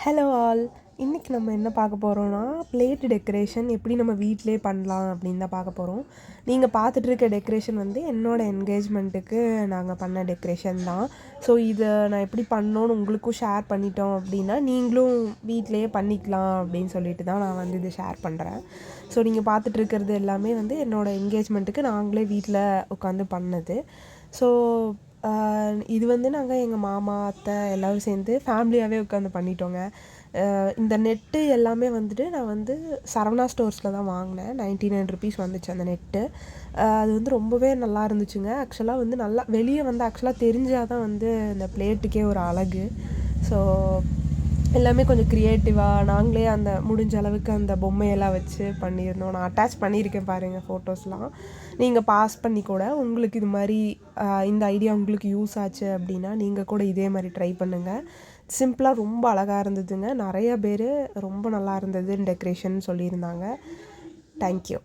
Hello all. இன்றைக்கி நம்ம என்ன பார்க்க போகிறோன்னா, பிளேட் டெக்கரேஷன் எப்படி நம்ம வீட்டிலே பண்ணலாம் அப்படின்னு தான் பார்க்க போகிறோம். நீங்கள் பார்த்துட்ருக்க டெக்கரேஷன் வந்து என்னோடய என்கேஜ்மெண்ட்டுக்கு நாங்கள் பண்ண டெக்கரேஷன் தான். ஸோ இதை நான் எப்படி பண்ணோன்னு உங்களுக்கும் ஷேர் பண்ணிட்டோம் அப்படின்னா நீங்களும் வீட்டிலையே பண்ணிக்கலாம் அப்படின்னு சொல்லிட்டு தான் நான் வந்து இதை ஷேர் பண்ணுறேன். ஸோ நீங்கள் பார்த்துட்ருக்கிறது எல்லாமே வந்து என்னோடய என்கேஜ்மெண்ட்டுக்கு நாங்களே வீட்டில் உட்காந்து பண்ணது. ஸோ இது வந்து நாங்கள் எங்கள் மாமா, அத்தை எல்லோரும் சேர்ந்து ஃபேமிலியாகவே உட்காந்து பண்ணிட்டோங்க. இந்த நெட்டு எல்லாமே வந்துட்டு நான் வந்து சரவணா ஸ்டோர்ஸில் தான் வாங்கினேன். 99 ருபீஸ் வந்துச்சு அந்த நெட்டு. அது வந்து ரொம்பவே நல்லா இருந்துச்சுங்க. ஆக்சுவலாக வந்து நல்லா வெளியே வந்து ஆக்சுவலாக தெரிஞ்சால் தான் வந்து இந்த பிளேட்டுக்கே ஒரு அழகு. ஸோ எல்லாமே கொஞ்சம் க்ரியேட்டிவாக நாங்களே அந்த முடிஞ்ச அளவுக்கு அந்த பொம்மையெல்லாம் வச்சு பண்ணியிருந்தோம். நான் அட்டாச் பண்ணியிருக்கேன் பாருங்கள் ஃபோட்டோஸ்லாம். நீங்கள் பாஸ் பண்ணி கூட உங்களுக்கு இது மாதிரி இந்த ஐடியா உங்களுக்கு யூஸ் ஆச்சு அப்படின்னா நீங்கள் கூட இதே மாதிரி ட்ரை பண்ணுங்கள். சிம்பிளாக ரொம்ப அழகாக இருந்ததுங்க. நிறைய பேர் ரொம்ப நல்லா இருந்ததுன்னு டெக்கரேஷன் சொல்லியிருந்தாங்க. தேங்க்யூ.